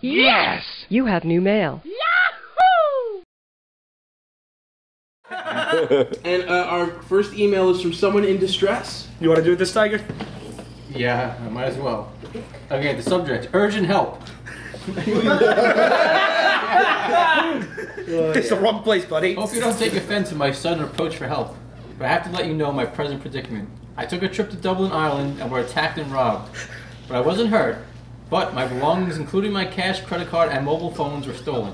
Yes! You have new mail. And our first email is from someone in distress. You want to do this, Tiger? Yeah, I might as well. Okay, the subject, urgent help. It's the wrong place, buddy. Hope you don't take offense to my sudden approach for help, but I have to let you know my present predicament. I took a trip to Dublin, Ireland, and were attacked and robbed. But I wasn't hurt, but my belongings, including my cash, credit card, and mobile phones, were stolen.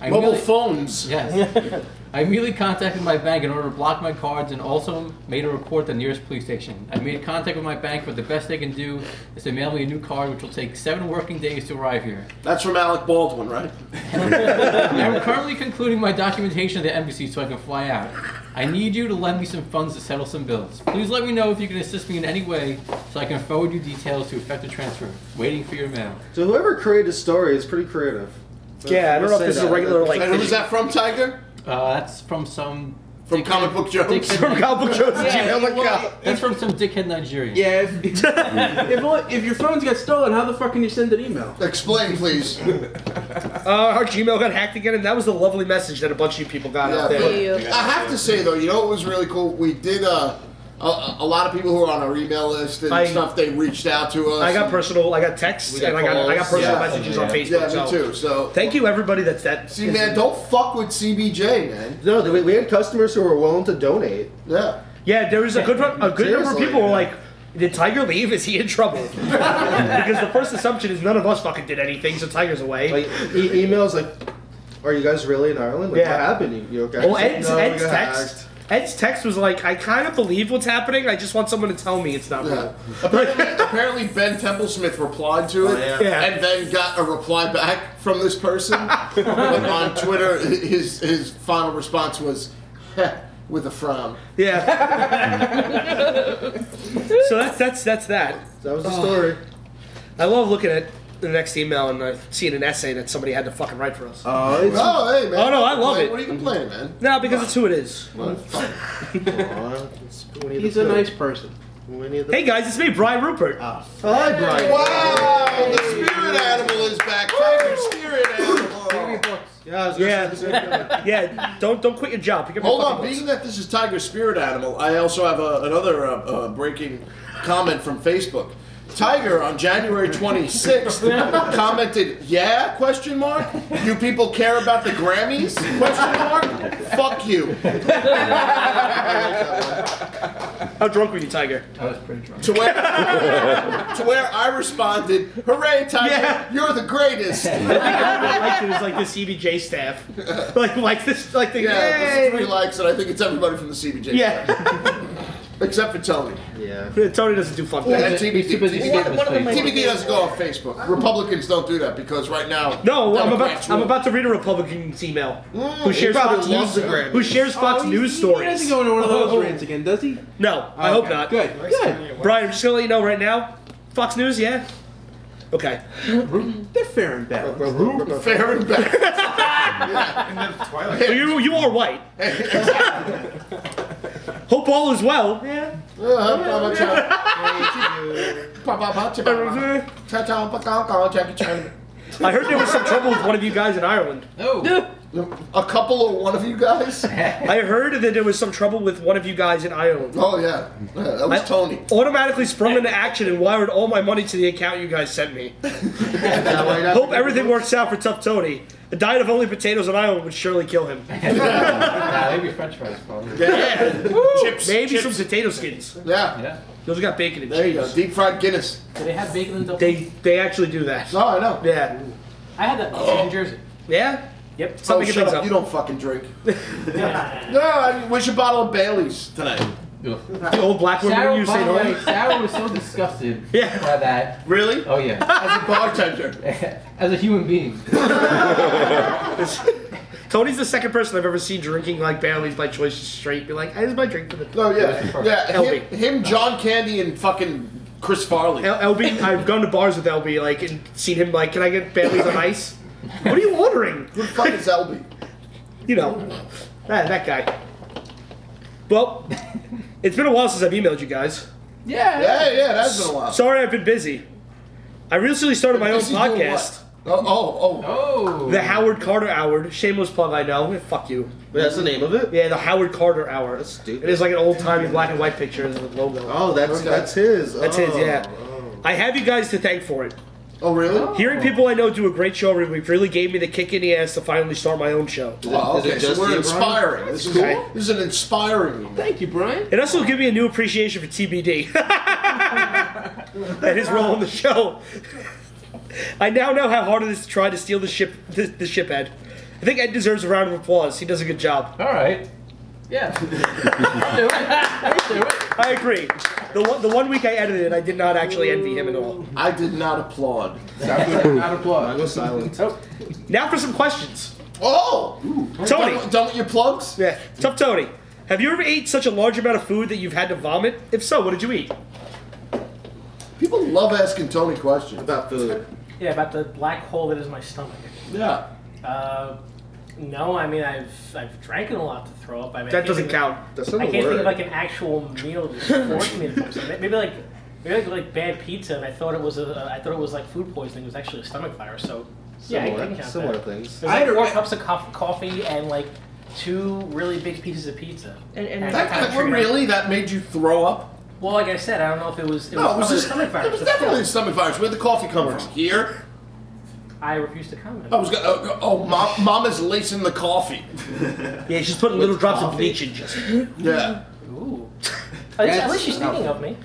Mobile phones? Yes. I immediately contacted my bank in order to block my cards and also made a report at the nearest police station. I made contact with my bank, but the best they can do is to mail me a new card, which will take 7 working days to arrive here. That's from Alec Baldwin, right? I'm currently concluding my documentation at the embassy so I can fly out. I need you to lend me some funds to settle some bills. Please let me know if you can assist me in any way so I can forward you details to effect a transfer. Waiting for your mail. So whoever created the story is pretty creative. Yeah, I don't know if this is a regular, like... And who's that from, Tiger? That's from some... From Comic Book Jokes? From Comic Book Jokes. That's from some dickhead Nigerian. Yeah, if your phones get stolen, how the fuck can you send an email? Explain, please. Our Gmail got hacked again, and that was the lovely message that a bunch of you people got out there. I have to say, though, you know what was really cool? We did... a lot of people who are on our email list and stuff, they reached out to us. I got texts, and I got personal messages on Facebook. Yeah, me too. So thank you, everybody. That's see, man, don't fuck with CBJ, man. No, we had customers who were willing to donate. Yeah. Yeah, there was a good number of people were like, did Tiger leave? Is he in trouble? Because the first assumption is none of us fucking did anything, so Tiger's away. Like emails like, are you guys really in Ireland? Like, what happened? You okay? Well, Ed's text was like, I kind of believe what's happening. I just want someone to tell me it's not real. Apparently, Ben Templesmith replied to it, and then got a reply back from this person. On Twitter, his final response was, heh, with a frown. Yeah. So that's that. That was the story. I love looking at the next email and seeing an essay that somebody had to fucking write for us. Hey, man. Oh, no, I love it. What are you complaining, man? No, because it's who it is. He's a nice person. Hey, guys, it's me, Brian Rupert. Hi, Brian. Wow, the spirit animal is back. Tiger spirit animal. Yeah, don't quit your job. Hold on, being that this is Tiger's spirit animal, I also have another breaking comment from Facebook. Tiger on January 26th commented, "Yeah? Question mark? You people care about the Grammys? Question mark? Fuck you." How drunk were you, Tiger? I was pretty drunk. To where I responded, "Hooray, Tiger! You're the greatest." I think everybody liked it was like the CBJ staff. like this, like the this is 3 likes, and I think it's everybody from the CBJ. Yeah. Staff. Except for Tony. Yeah. Tony doesn't do fun And things. TBD doesn't go on Facebook. Republicans don't do that because right now. No, I'm about to read a Republican's email who shares Fox News. Who shares Fox News stories. He doesn't go into one of those rants again, does he? No, I hope not. Good. Brian, I'm just gonna let you know right now. Fox News, yeah. Okay. They're fair and balanced. Fair and balanced. Well, you are white. Hope all is well. Yeah. I heard there was some trouble with one of you guys in Ireland. Oh. A couple of one of you guys? I heard that there was some trouble with one of you guys in Ireland. Oh, yeah. That was Tony. Automatically sprung into action and wired all my money to the account you guys sent me. Hope everything works out for Tough Tony. A diet of only potatoes on Ireland would surely kill him. Maybe French fries, probably. Yeah. Chips. Maybe some potato skins. Yeah. Those got bacon and There cheese. you go. Deep fried Guinness. Do they have bacon in Dublin? They actually do that. No, I know. Yeah. I had that in New Jersey. Yeah? Yep. Oh, shut up. You don't fucking drink. No, we should bottle of Bailey's tonight. The old black woman you say no. Sarah was so disgusted by that. Really? Oh, yeah. As a bartender. As a human being. Tony's the second person I've ever seen drinking like Bailey's by choice straight. Be like, this is my drink for the. Oh yeah, yeah. LB. Him, John Candy, and fucking Chris Farley. LB, I've gone to bars with LB like and seen him like, can I get Bailey's on ice? What are you ordering? Who the fuck is LB? You know, that guy. Well, it's been a while since I've emailed you guys. Yeah, that's been a while. Sorry, I've been busy. I recently started my own podcast. Oh. The Howard Carter Hour. Shameless plug, I know. Fuck you. Wait, that's the name of it? Yeah, the Howard Carter Hour. That's stupid. It is like an old-timey black and white picture as the logo. Oh, that's his. That's his, yeah. Oh. I have you guys to thank for it. Oh, really? Hearing people I know do a great show every week really gave me the kick in the ass to finally start my own show. Oh, Is it okay, so just we're you, inspiring. This is Cool. This is an inspiring email. Thank you, Brian. It also gave me a new appreciation for TBD and his role in the show. I now know how hard it is to try to steal the shiphead. I think Ed deserves a round of applause. He does a good job. All right. Yeah. I'll do it. I'll do it. I agree. The one week I edited, I did not actually envy him at all. I did not applaud. Not applause. I was silent. Now for some questions. Oh! Tony. Done with your plugs? Yeah, Tough Tony. Have you ever ate such a large amount of food that you've had to vomit? If so, what did you eat? People love asking Tony questions. About food. Yeah, about the black hole that is my stomach. Yeah. No, I mean I've drank it a lot to throw up. I mean, That doesn't count. That's not I a can't think word. of like an actual meal that just forced me to do something. Maybe like bad pizza, and I thought it was like food poisoning. It was actually a stomach virus. So yeah, I can count Similar that. things. There's like 4 cups of coffee and like 2 really big pieces of pizza. And That made you throw up? Well, like I said, I don't know if it was No, it was probably a just, stomach virus. it was but definitely a still, stomach virus. Where'd the coffee come from? Here? I refuse to comment. I was Mom is lacing the coffee. Yeah, she's putting little drops of bleach in just. Yeah. Ooh. At least she's thinking of me.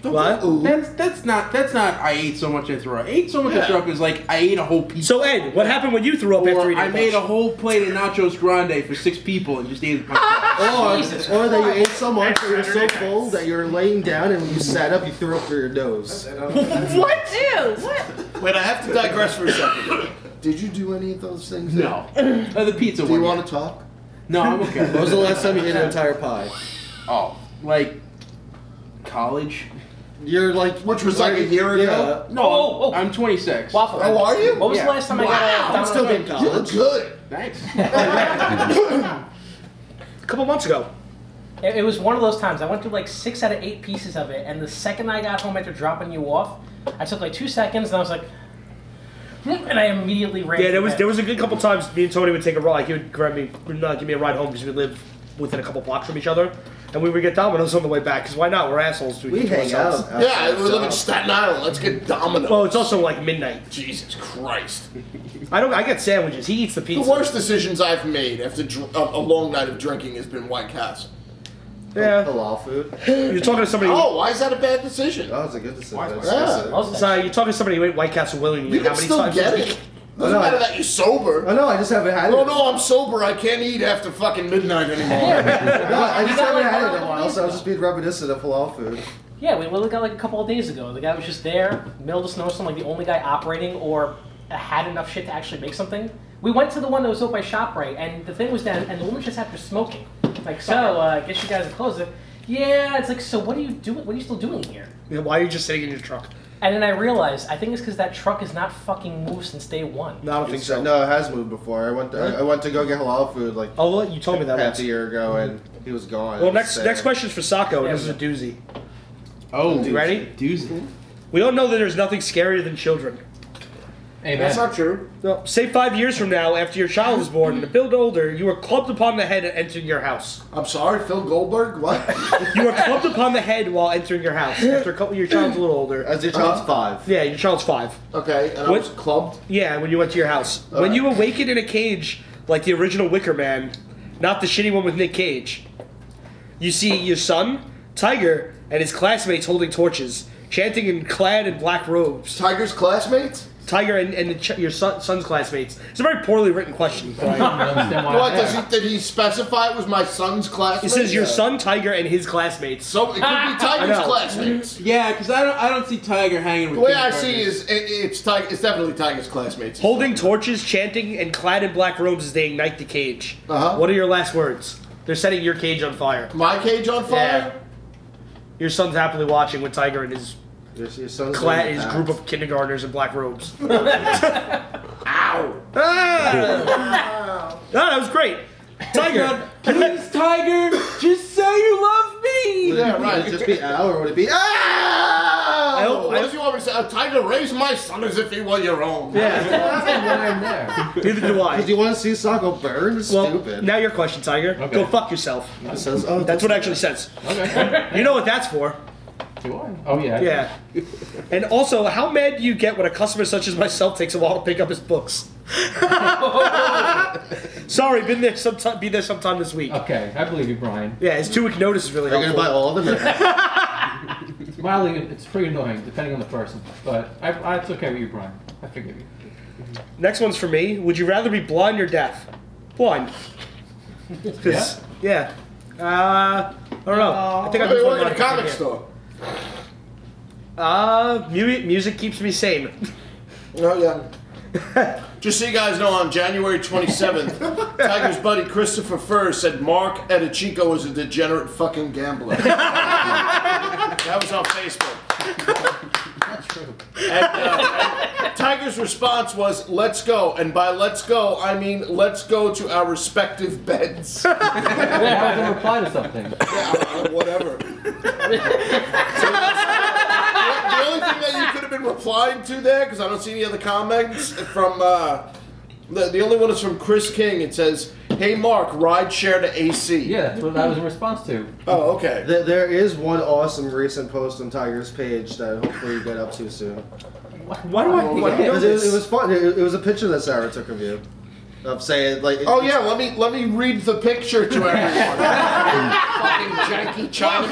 What? That's not. I ate so much and threw up. I ate so much and threw up is like I ate a whole pizza. So Ed, what happened when you threw up after Or eating I made a lunch? whole plate of nachos grande for 6 people and just ate it myself. Or that you ate so much that you're so full that you're laying down and when you sat up you threw up through your nose. What? Ew, what? Wait, I have to digress for a second. Did you do any of those things? No. The pizza Do one. you want to talk? No, I'm okay. When was the last time you ate an entire pie? Oh, like college? You're like, Which was like a year ago? Yeah. No, Oh. I'm 26. Waffle. Oh, are you? What was Yeah. the last time I got a Wow. I'm still in You look college. good. Thanks. A couple months ago. It was one of those times. I went through like 6 out of 8 pieces of it, and the second I got home after dropping you off, I took like 2 seconds, and I was like, and I immediately ran. Yeah, to there bed. was a good couple times me and Tony would take a ride. He would grab me, give me a ride home because we live within a couple blocks from each other, and we would get Domino's on the way back. Because why not? We're assholes to We each hang ourselves. out. Yeah, we live in Staten Island. Let's get Domino's. Well, it's also like midnight. Jesus Christ. I get sandwiches. He eats the The pizza. worst decisions I've made after a long night of drinking has been White Castle. Yeah. Halal food. You're talking to somebody. Oh, why is that a bad decision? Oh, it's a good decision. Why is That's that? expensive. Also, So you're talking to somebody who ate White Castle willingly. You how can many still times get a week? it. Doesn't No, matter that you're sober. Oh no, I just haven't had it. No, no, I'm sober. I can't eat after fucking midnight anymore. No, I just got haven't like had it one in a of while, those so I was just being reminiscent of halal food. yeah, we literally got like a couple of days ago. The guy was just there, middle of the snowstorm, like the only guy operating or had enough shit to actually make something. We went to the one that was open by ShopRite, and the thing was down, and the woman just had her smoking. Like, so, I guess you guys are closed. Yeah, it's like, so what are you doing? What are you still doing here? Yeah, why are you just sitting in your truck? And then I realized, I think it's because that truck has not fucking moved since day one. No, I don't think so. No, it has moved before. I went to go get halal food like Oh, well, you told me that half once. a year ago, and he was gone. Well, It was next sad. question's for Sacco, and Yeah, this is a doozy. Oh, You ready? doozy. We all know that there's nothing scarier than children. Amen. That's not true. So, say 5 years from now, after your child is born and a bit older, you were clubbed upon the head entering your house. I'm sorry, Phil Goldberg. What? You were clubbed upon the head while entering your house. After your child's a little older. As your child's 5. Yeah, your child's 5. Okay, and I What? was clubbed. Yeah, when you went to your house. All When right. you awakened in a cage, like the original Wicker Man, not the shitty one with Nick Cage, you see your son, Tiger, and his classmates holding torches, chanting and clad in black robes. Tiger's classmates? Tiger and your son's classmates. It's a very poorly written question. I don't understand why. What, did he specify it was my son's It classmates? says your son, Tiger, and his classmates. So it could be Tiger's know. classmates. Yeah, because I don't see Tiger hanging with The way I kindergartners. see is it's definitely Tiger's classmates. Holding torches, chanting, and clad in black robes as they ignite the cage. Uh-huh. What are your last words? They're setting your cage on fire. My cage on fire? Your son's happily watching with Tiger and his Your son's doing his that. group of kindergartners in black robes. Ow! Ah! No, that was great. Tiger. Please, Tiger, just say you love me. Yeah, Would right. it just be ow or would it be ow? what does you want me to say? A tiger raised my son as if he were your own. Yeah. Why I'm there. Neither do I. Because you want to see Sako burn? It's Well, stupid. now your question, Tiger. Okay. Go fuck yourself. It says, oh, That's what it actually says. Okay. You know what that's for. Do I? Oh yeah. Yeah. And also, how mad do you get when a customer such as myself takes a while to pick up his books? Sorry, be there sometime this week. Okay, I believe you, Brian. Yeah, his 2-week notice is really Are you going helpful. to buy all of them? It's mildly, it's pretty annoying depending on the person, but it's okay with you, Brian. I forgive you. Next one's for me. Would you rather be blind or deaf? Blind. Yeah. I don't know. I think I I work in a comic store. Music keeps me sane. Oh, yeah. Just so you guys know, on January 27th, Tiger's buddy Christopher Furr said Mark Edichico was a degenerate fucking gambler. That was on Facebook. That's true. And Tiger's response was, "Let's go." And by "let's go," I mean let's go to our respective beds. Yeah, I can reply to something. Yeah, whatever. The only thing that you could have been replying to there, because I don't see any other comments from the only one is from Chris King. It says, "Hey Mark, ride share to AC." Yeah, that's what that was in response to. Oh, okay. There is one awesome recent post on Tiger's page that hopefully you get up to soon. Why do I know Because this? it was fun. It was a picture that Sarah took of you. Of saying, like... Oh yeah, let me read the picture to everyone. Fucking janky China.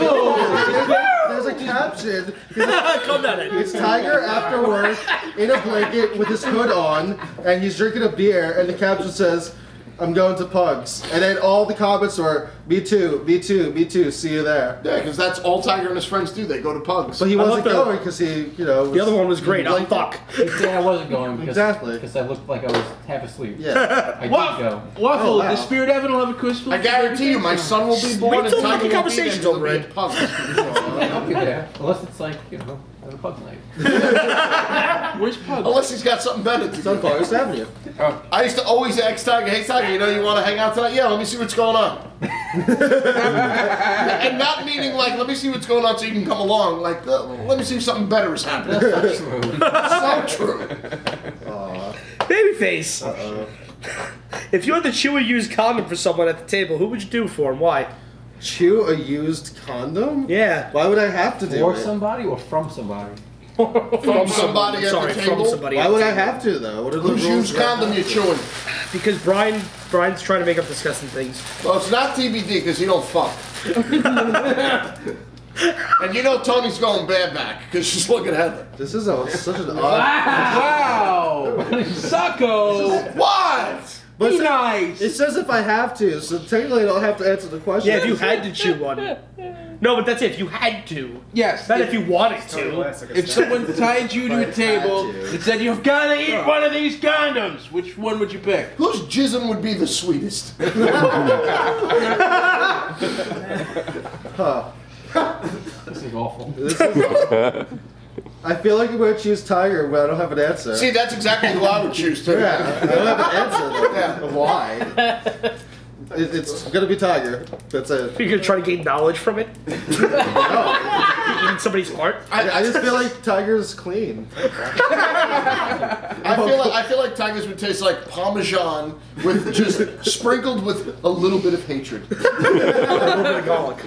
There's a caption. Calm down, Ed. It's Tiger after work in a blanket with his hood on, and he's drinking a beer, and the caption says, "I'm going to Pugs." And then all the comments were, "Me too, me too, me too, see you there." Yeah, because that's all Tiger and his friends do. They go to Pugs. But he love wasn't the- going because he, you know... The other one was great. Like- Fuck. Yeah, I wasn't going because Exactly. because I looked like I was half asleep. Yeah. I did Waffle, go. Waffle, Oh, wow. the Spirit Evan will have a Christmas. I guarantee you, my son will be born Wait and till Tiger the will be there. conversation's He'll over, be Ed. at Pugs. I'll be there unless it's like a pug night. Where's Pug? Unless he's got something better to It's do. on Forest Avenue. I used to always ask Tiger, "Hey Tiger, you know you want to hang out tonight? Yeah, let me see what's going on." And not meaning like, let me see what's going on so you can come along. Like, let me see if something better is happening. That's true. So true. Babyface. Uh-oh. If you had to chew a used condom for someone at the table, who would you do it for and why? Chew a used condom? Yeah. Why would I have to do For it? somebody or from somebody? From somebody at Sorry, the from table. somebody. Why at would the I table. have to, though? What are the Whose rules used for that? condom you chewing? Because Brian's trying to make up disgusting things. Well, it's not TBD because you don't fuck. And you know Tony's going bad back because she's looking at Heather. This is such an odd... Wow! Sucko! What? But Be it- nice! It says if I have to, so technically I don't have to answer the question. Yeah, if you had to chew one. No, but that's it. If you had to. Yes. Not if you wanted to. If someone tied you to a table and said, "You've got to eat one of these condoms," which one would you pick? Whose jism would be the sweetest? Huh. This is awful. This is I feel like I'm going to choose Tiger, but I don't have an answer. See, that's exactly who I would choose too. Yeah, I don't have an answer. Though. Yeah. Why? It's going to be Tiger. That's it. You're gonna try to gain knowledge from it? No. Eating somebody's heart? I just feel like Tiger's clean. I feel like Tigers would taste like Parmesan with just sprinkled with a little bit of hatred. A little bit of garlic.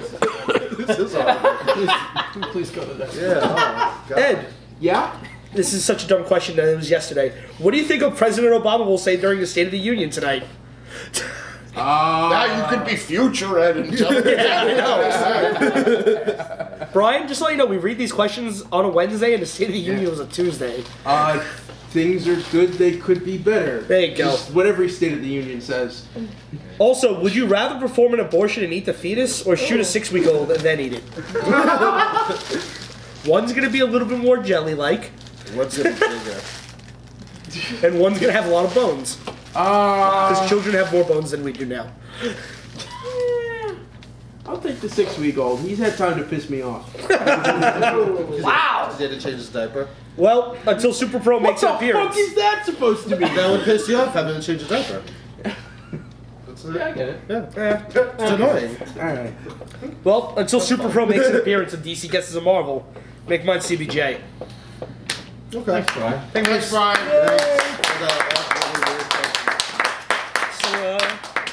This is horrible. Please go to that. Yeah. Oh, God. Ed, Yeah? this is such a dumb question that it was yesterday. What do you think of President Obama will say during the State of the Union tonight? Now you could be future Ed and tell me Brian, just to let you know, we read these questions on a Wednesday and the State of the Union was a Tuesday. Things are good, they could be better. There you go. Just what every State of the Union says. Also, would you rather perform an abortion and eat the fetus or shoot a 6-week-old and then eat it? One's gonna be a little bit more jelly-like, What's it bigger? and one's gonna have a lot of bones. Because children have more bones than we do now. I'll take the 6-week-old. He's had time to piss me off. Wow! Did he have to change his diaper? Well, until Super Pro What makes the an appearance. fuck is that supposed to be? That would piss you off having to change his diaper. That's Yeah, I get it. Yeah. It's annoying. Alright. Well, until Super Pro makes an appearance and DC gets as a Marvel, Make mine CBJ. Okay. Thanks, Brian. Thanks, Brian. So,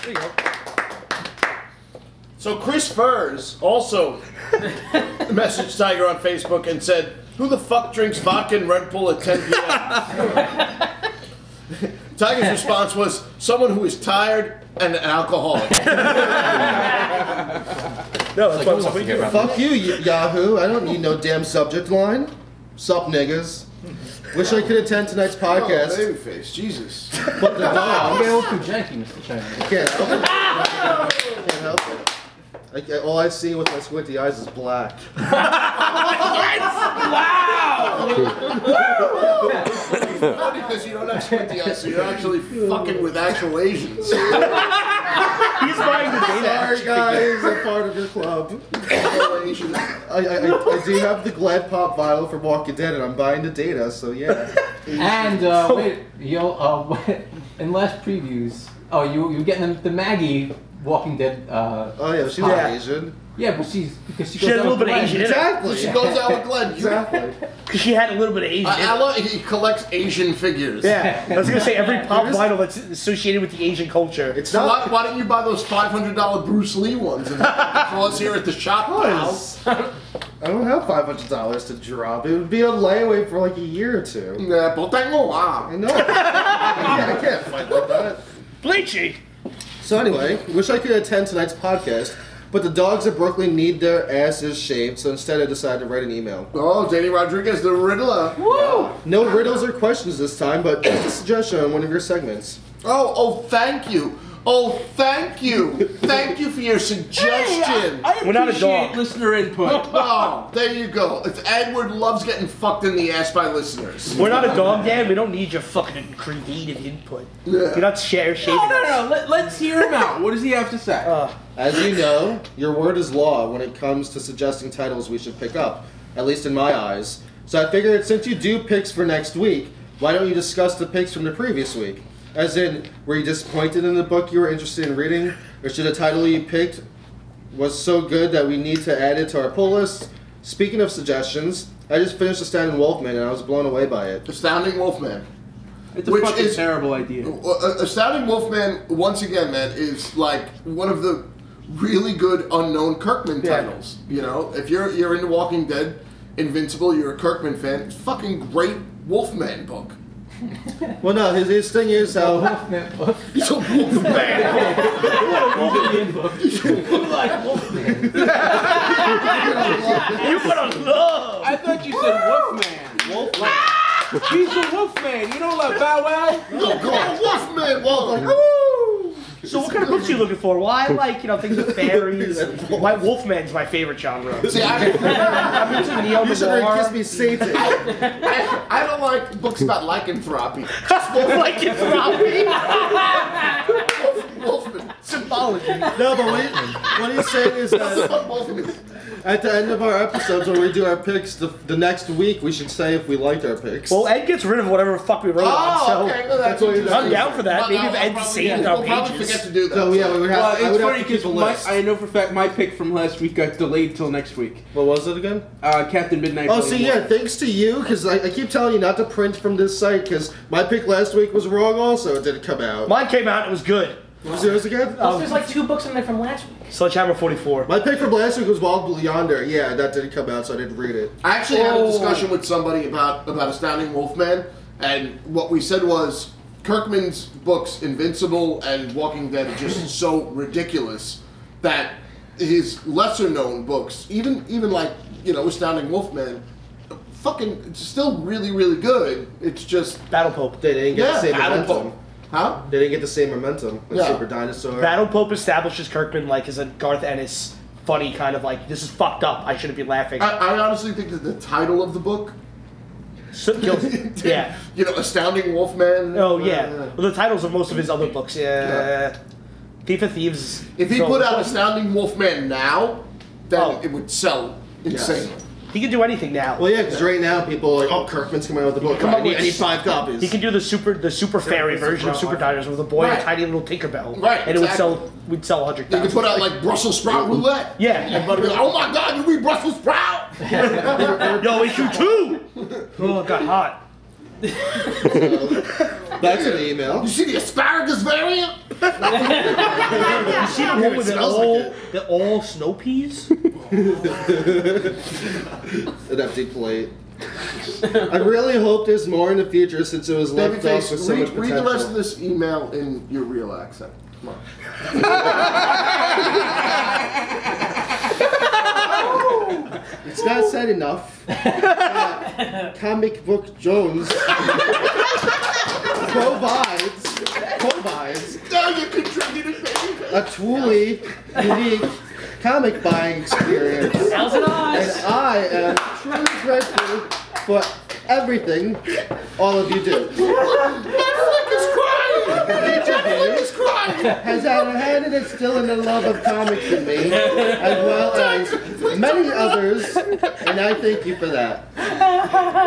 there you go. So Chris Furs also messaged Tiger on Facebook and said, "Who the fuck drinks vodka and Red Bull at 10 p.m.?" Tiger's response was, "Someone who is tired and an alcoholic." No, that's what we do. Fuck you, Yahoo. I don't need no damn subject line. Sup, niggas. Wish I could attend tonight's podcast. Oh, Babyface, Jesus. But the I'm dogs. getting a little too janky, Mr. China. Can't help it. Can't help it. All I see with my squinty eyes is black. Funny because you don't have squinty eyes, so you're actually fucking with actual Asians. He's buying the data. Sorry, guys, I'm part of your club. Asians. I do have the Glad Pop vinyl from Walking Dead, and I'm buying the data, so yeah. And wait, in last previews, you getting the Maggie Walking Dead? Oh yeah, she's Yeah. Asian. Yeah, but she She had a little bit of Asian in her. Exactly. She goes out with Glenn. Exactly. Because she had a little bit of Asian in I her. love he collects Asian figures. Yeah, I was gonna say every pop vinyl that's associated with the Asian culture. It's So not. why don't you buy those $500 Bruce Lee ones and call us here at the shop, pal? I don't have $500 to drop. It would be on layaway for like a year or two. Yeah, but I I know. I can't fight like that. Bleachy! So anyway, wish I could attend tonight's podcast, but the dogs of Brooklyn need their asses shaved, so instead I decided to write an email. Oh, Danny Rodriguez, the Riddler. Woo! No riddles or questions this time, but just a suggestion on one of your segments. Oh, thank you. Oh, thank you. Thank you for your suggestion. I We're not a appreciate dog. listener input. Oh, there you go. It's Edward loves getting fucked in the ass by listeners. We're not a dog, Dan. We don't need your fucking creative input. You're not shaving No, us. let's hear him out. What does he have to say? As you know, your word is law when it comes to suggesting titles we should pick up, at least in my eyes. So I figured since you do picks for next week, why don't you discuss the picks from the previous week? As in, were you disappointed in the book you were interested in reading? Or should a title you picked was so good that we need to add it to our pull list? Speaking of suggestions, I just finished Astounding Wolfman and I was blown away by it. Astounding Wolfman. It's a Which fucking is- terrible idea. Astounding Wolfman, once again, man, is like one of the really good unknown Kirkman titles. You know, if you're into Walking Dead, Invincible, you're a Kirkman fan, it's a fucking great Wolfman book. Well, no, his thing is how... Wolfman book. It's a Wolfman book. Wolfman book. You like Wolfman? You put on love! I thought you said Wolfman. He's a Wolfman. You don't love Bow Wow? Oh, God, Wolfman! Wolfman! So what kind of books are you looking for? Well, I like, things with fairies. Wolfman's my favorite genre. See, I'm into neo You should read Kiss noir. Me Satan. I don't like books about lycanthropy. Lycanthropy. Wolfman. Symbology. No, but what he's saying is that Wolfman. at the end of our episodes, when we do our picks, the next week we should say if we liked our picks. Well, Ed gets rid of whatever the fuck we wrote on, so okay. Well, that's what you're interesting. I'm down for that. Maybe if I'll Ed's probably- saved our we'll probably pages. forget to do that. So yeah, we would have. Well, I it's would funny have to keep a because list. I know for a fact my pick from last week got delayed till next week. What was it again? Captain Midnight. Oh, Volume see, 1. yeah, thanks to you, because I keep telling you not to print from this site, because my pick last week was wrong also. It didn't come out. Mine came out and it was good. What was yours again? There's like 2 books in there from last week. Sledgehammer 44. My pick from last week was Wild Blue Yonder. Yeah, that didn't come out, so I didn't read it. I actually had a discussion with somebody about Astounding Wolfman, and what we said was Kirkman's books, Invincible and Walking Dead, are just so ridiculous that his lesser-known books, even like Astounding Wolfman, fucking still really, really good. It's just Battle Pope. They didn't get the same Battle momentum. Pope. Huh? They didn't get the same momentum. Like Yeah. Super Dinosaur. Battle Pope establishes Kirkman like as a Garth Ennis funny kind of like, this is fucked up, I shouldn't be laughing. I honestly think that the title of the book, So, yeah. Astounding Wolfman. Oh, yeah. Well, the titles of most of his other books, yeah. Thief of Thieves. If he put out Astounding Wolfman now, then Oh. it would sell insane. He can do anything now. Well, yeah, because right now people are like, oh, Kirkman's coming out with a book. come up with- I need 5 copies. He can do the super fairy version of Super Diners with a boy and Right. a tiny little Tinkerbell. Right, And exactly. we'd sell 100,000. They could put out like Brussels sprout roulette. Yeah. Everybody would be like, oh my God, you read Brussels sprout? Yo, issue 2! Oh, it got hot. That's an email. You see the asparagus variant? You see the one with the all snow peas? An empty plate. I really hope there's more in the future since it was left off with so much Read the potential. rest of this email in your real accent. Come on. It's not said enough. Comic Book Jones provides Now you contributed, baby. a truly unique comic buying experience. Sounds an And eyes. I am truly grateful for everything all of you do. Netflix is crying. Netflix is crying. Has had a hand in instilling the love of comics in me, as well as many others, and I thank you for that.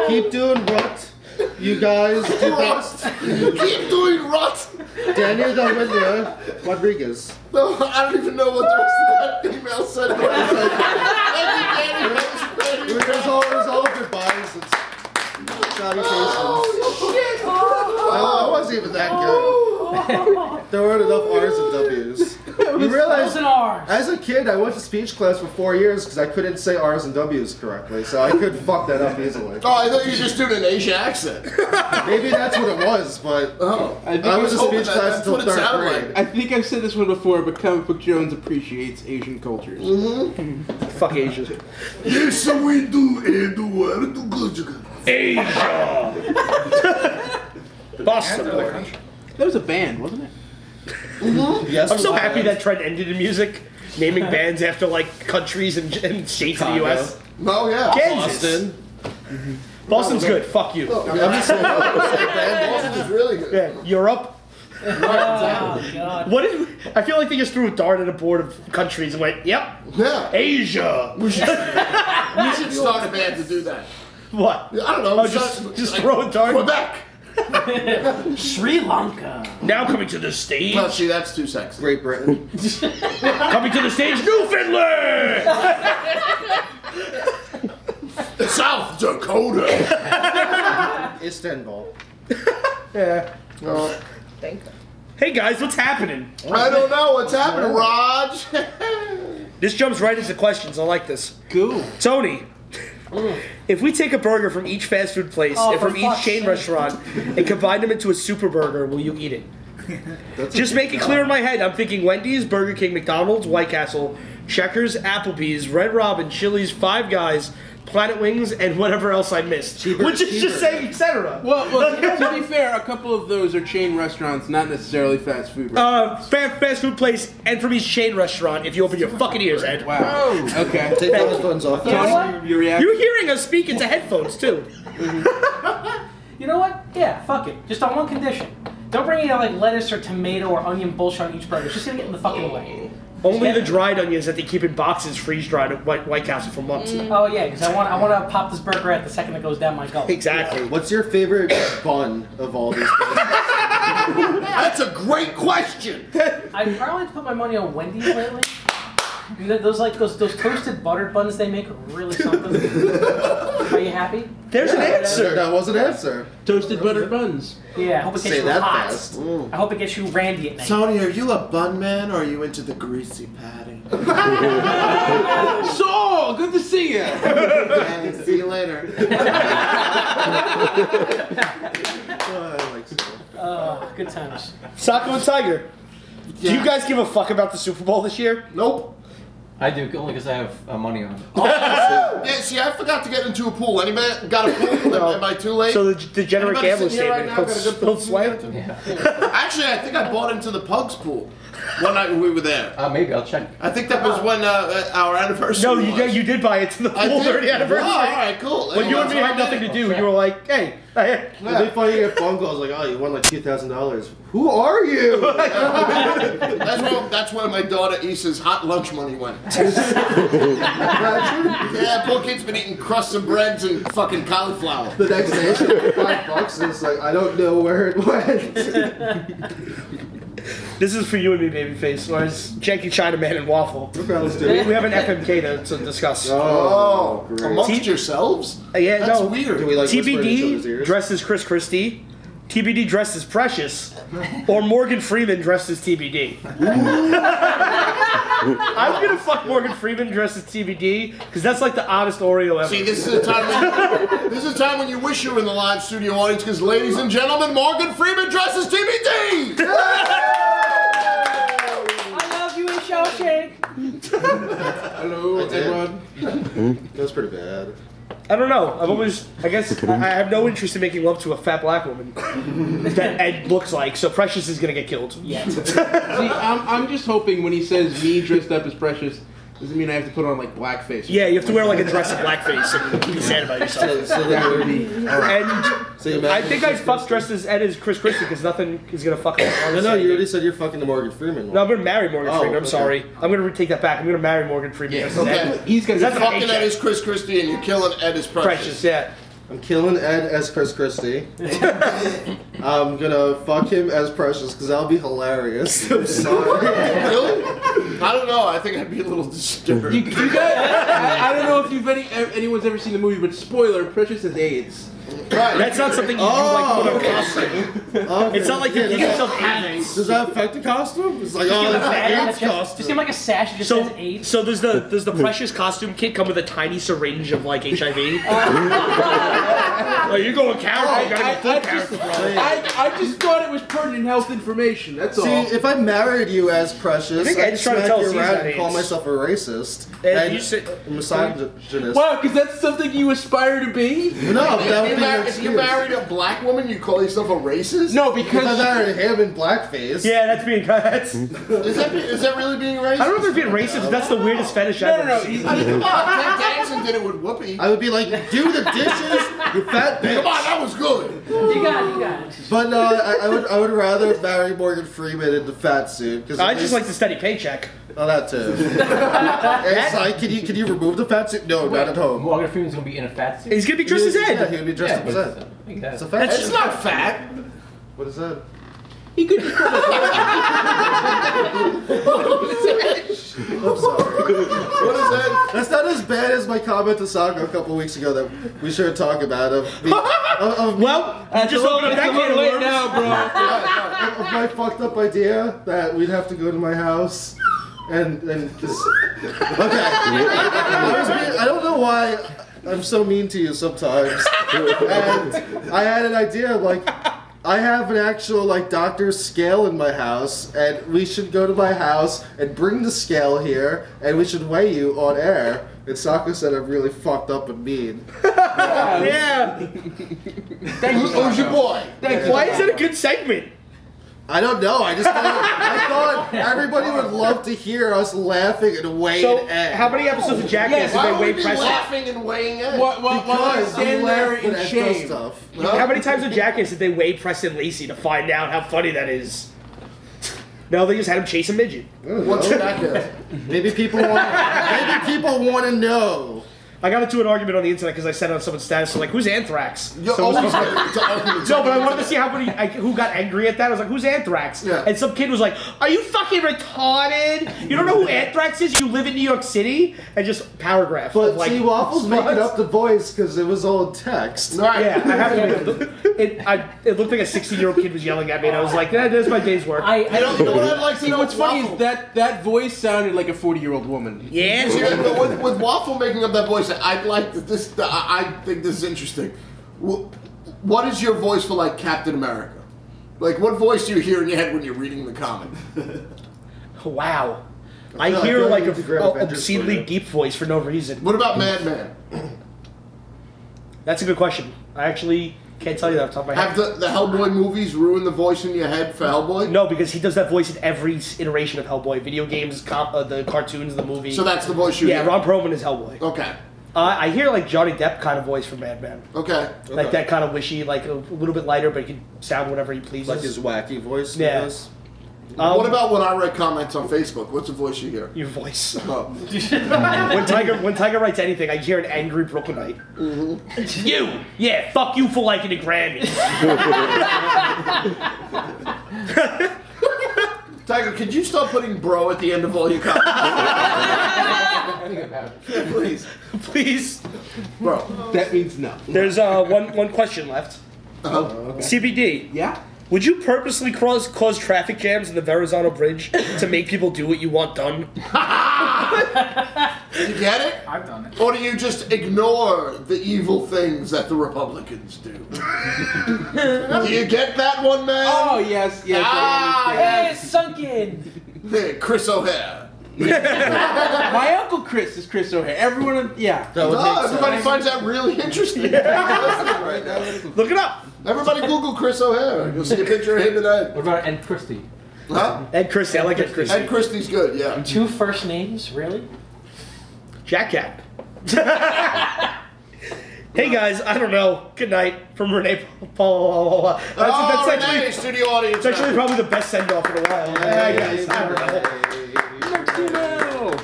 Keep doing what you guys do best. Keep doing rot. Daniel Delvin Rodriguez. No, I don't even know what the rest of that email said. It was all goodbyes and salutations. I wasn't even that good. There weren't enough R's and W's. You realize, Thousand R's. as a kid, I went to speech class for 4 years because I couldn't say R's and W's correctly, so I could fuck that up easily. Oh, I thought you were just doing an Asian accent. Maybe that's what it was, but I was in speech class until what it 3rd sounded grade. I think I've said this one before, but Comic Book Jones appreciates Asian cultures. Fuck Asia. Yes, we do, Eduardo. Asia! Boston. That was a band, wasn't it? Yes, I'm so we happy had. that trend ended in music, naming bands after like countries and states in the U.S. Oh, yeah. Kansas. Boston's good. Fuck you. Boston is really good. Yeah, Europe. Oh, God. What did I feel like they just threw a dart at a board of countries and went, "Yep, Yeah. Asia." We should start a band to do that. What? I don't know. Oh, just throw a dart. Quebec. Sri Lanka. Now coming to the stage. Well, see, that's too sexy. Great Britain. Coming to the stage, Newfoundland. South Dakota. Istanbul. Yeah. Oh, Hey guys, what's happening? I don't know what's happening, Raj. This jumps right into questions. I like this. Cool. Tony, if we take a burger from each fast food place Oh, and for from each fuck's chain sake. restaurant and combine them into a super burger, will you eat it? Just make it clear in my head. I'm thinking Wendy's, Burger King, McDonald's, White Castle, Checkers, Applebee's, Red Robin, Chili's, Five Guys, Planet Wings, and whatever else I missed. Which is just saying, etc. Well, to be fair, a couple of those are chain restaurants, not necessarily fast food restaurants. Fast food place, and from each chain restaurant. If you open your fucking ears, Ed. Wow. Okay. Take the headphones off. You know what? Tony, your reaction? You're hearing us speak into headphones too. You know what? Yeah, fuck it. Just on one condition. Don't bring any like lettuce or tomato or onion bullshit on each burger. It's just gonna get in the fucking way. Only the dried onions that they keep in boxes, freeze dried at White Castle for months. Oh yeah, because I want to pop this burger at the second it goes down my gullet. Exactly. What's your favorite bun of all these things? That's a great question. I probably put my money on Wendy's lately. You know, those toasted buttered buns they make are really something. Are you happy? There's an answer. That was an answer. Toasted buttered buns. Yeah, I hope it gets Say you that hot. fast. I hope it gets you randy at night. Tony, are you a bun man or are you into the greasy patty? Saul, good to see you. Yeah, see you later. Good times. Socko and Tiger. Do you guys give a fuck about the Super Bowl this year? Nope. I do, only because I have money on it. Yeah, see, I forgot to get into a pool. Anybody got a pool? Am I too late? So the degenerate Anybody gambling sitting here right statement. now got a good pool? Slam. Actually, I think I bought into the Pugs pool one night when we were there. Maybe, I'll check. I think that was when our anniversary No, was. you did buy it to the I pool did? 30th anniversary. Oh, all right, cool. When you and me had nothing to do, you were like, hey. It'd be funny to get phone calls like, oh, you won like $2,000. Who are you? That's where my daughter Issa's hot lunch money went. Yeah, poor kid's been eating crusts and breads and fucking cauliflower. The next day, she got $5 and it's like, I don't know where it went. This is for you and me, Babyface, or as Janky Chinaman and Waffle. Okay, let's do it. We have an FMK to discuss. Oh, great. amongst yourselves? Yeah, That's no. weird. Do we like whisper in each other's TBD ears? dressed as Chris Christie, TBD dressed as Precious, or Morgan Freeman dressed as TBD. I'm gonna fuck Morgan Freeman dressed as TBD because that's like the oddest Oreo ever. See, this is a time when you wish you were in the live studio audience, because, ladies and gentlemen, Morgan Freeman dresses TBD. I love you in Shawshank. Hello, everyone. That was pretty bad. I don't know. I guess I have no interest in making love to a fat black woman that Ed looks like. So Precious is gonna get killed. Yeah. See, I'm just hoping when he says me dressed up as Precious, doesn't mean I have to put on like blackface. Yeah, you have to wear like a dress of blackface and be sad about yourself. And I think I'd fuck dressed as Ed as Chris Christie because nothing is gonna fuck him. No, you already said you're fucking the Morgan Freeman one. No, I'm gonna marry Morgan Freeman. I'm okay. sorry. I'm gonna take that back. I'm gonna marry Morgan Freeman. Yeah, dressed as okay. Ed. He's gonna That's be a Fucking paycheck. Ed is Chris Christie, and you're killing Ed as Precious. Yeah. I'm killing Ed as Chris Christie. I'm gonna fuck him as Precious because that'll be hilarious. I'm sorry. Really? I don't know. I think I'd be a little disturbed. You guys, I don't know if anyone's ever seen the movie, but spoiler: Precious has AIDS. Right. That's not something you like put on costume. Okay. It's not like you give yourself AIDS. Does that affect the costume? It's like, Just oh, give him a that's bag an that AIDS just costume. seem like a sash that just says AIDS. So does the Precious costume kit come with a tiny syringe of like HIV? Well, you're going character. You gotta go full character, bro. I just thought it was pertinent health information. That's all. See, if I married you as Precious, I think I'd Ed's trying to smack tell you us he's around got and call AIDS. myself a racist. Ed, And you said- a misogynist. Wow, because that's something you aspire to be? No, but that would be your If you excuse. married a black woman, you call yourself a racist? No, If I because married him in blackface. Yeah, that's being that's. Is that really being racist? I don't know if it's being racist. But that's the weirdest fetish I've ever seen. I mean, come on, Ted Danson did it with Whoopi. I would be like, do the dishes, you fat bitch. Come on, that was good. You got it. But no, I would rather marry Morgan Freeman in the fat suit because I just like the steady paycheck. Oh, that too. It's like, can you remove the fat suit? No, not at home. Morgan Freeman's gonna be in a fat suit. He's gonna be dressed as Yeah, Ed. he would be dressed up as Ed. It's a fat It's suit. not fat. What is that? he could just I'm sorry. What is that? That's not as bad as my comment to Sako a couple weeks ago that we should talk about of me, of me- Well, just open up that can of late worms. now, bro. of my fucked up idea that we'd have to go to my house and just okay. I don't know why I'm so mean to you sometimes. And I had an idea of like I have an actual like doctor's scale in my house, and we should go to my house and bring the scale here, and we should weigh you on air. And Sako said I'm really fucked up and mean. Yeah. Who's your boy? Why is that a good segment? I don't know. I thought everybody would love to hear us laughing and weighing So, Ed. how many episodes of Jackass Why did would they we weigh be Preston? laughing and weighing Ed? While I Because we stand there laugh when in Ed does shame. stuff. How many times in Jackass did they weigh Preston Lacey to find out how funny that is? No, they just had him chase a midget. What's that? Maybe people want to know. I got into an argument on the internet because I said on someone's status, so like, who's Anthrax? You're So it was always like- to arguments. No, but I wanted to see how many who got angry at that. I was like, "Who's Anthrax?" Yeah. And some kid was like, "Are you fucking retarded? You don't know who Anthrax is? You live in New York City?" And just paragraph. But of, like, see, Waffle's making sluts. up the voice because it was all in text. Right. Yeah, I have to make it looked like a 16-year-old kid was yelling at me, and I was like, "There's my day's work." You know what I'd like to See, know? what's funny Waffle. is that voice sounded like a 40-year-old woman. Yeah. See, with Waffle making up that voice, I'd like to, this. I think this is interesting. What is your voice for like Captain America? Like, what voice do you hear in your head when you're reading the comic? Wow. I I feel hear like like we need to grab a Avengers for obscenely you. deep voice for no reason. What about Madman? That's a good question. I actually can't tell you that off the top of my head. Have the Hellboy movies ruined the voice in your head for Hellboy? No, because he does that voice in every iteration of Hellboy. Video games, the cartoons, the movie. So that's the voice you Yeah, hear? Ron Perlman is Hellboy. Okay. I hear like Johnny Depp kind of voice from Madman. Okay. Like that kind of wishy, like a little bit lighter, but he can sound whatever he pleases. Like his wacky voice. he Yeah. does. What about when I write comments on Facebook? What's the voice you hear? your voice? Oh. when Tiger writes anything, I hear an angry Brooklynite. Mm-hmm. You, yeah, fuck you for liking the Grammys. Tiger, could you stop putting bro at the end of all your comments? Please. Please. Bro. That means no. There's one question left. Okay. CBD. Yeah? Would you purposely cause traffic jams in the Verrazano Bridge to make people do what you want done? You get it? I've done it. Or do you just ignore the evil things that the Republicans do? Do you get that one, man? Oh, yes, yes. Ah, Hey, it's sunken. Hey, Chris O'Hare. My Uncle Chris is Chris O'Hare. Everyone, yeah. That would No, make everybody sense. finds that really interesting. Right now. Look it up. Everybody Google Chris O'Hare. You'll see a picture of him and Ed. What about Ed Christie? Huh? Ed Christie. I like Ed Christie. Ed Christie's good, yeah. 2 first names, really? Jack Jack. Hey guys, I don't know. Good night from Renee Paul. That's Renee, actually, studio audience. it's actually probably the best send off in a while. Yeah, guys, I don't know.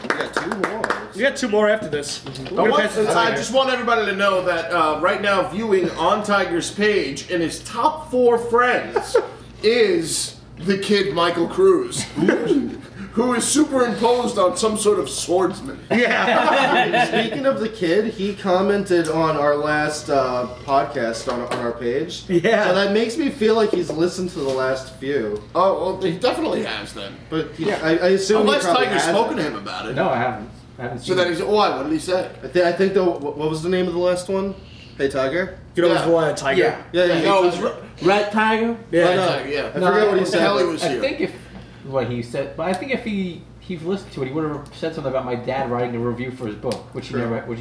We got 2 more. We got 2 more after this. I just want everybody to know that right now, viewing on Tiger's page, in his top 4 friends is the kid Michael Cruz, who is superimposed on some sort of swordsman. Yeah. Speaking of the kid, he commented on our last podcast on our page. Yeah. So that makes me feel like he's listened to the last few. Oh, well, he definitely has then. But I assume Unless he probably Tiger's hasn't. spoken to him about it. No, I haven't. I haven't So seen then it. he's, why? What did he say? I think what was the name of the last one? Hey Tiger? You know, Yeah. it's one Tiger. Yeah, No, it was Red Tiger? Yeah. Tiger, yeah. I forget what he said. Kelly but- was I here. think if what he said, but I think if he listened to it, he would have said something about my dad writing a review for his book, which he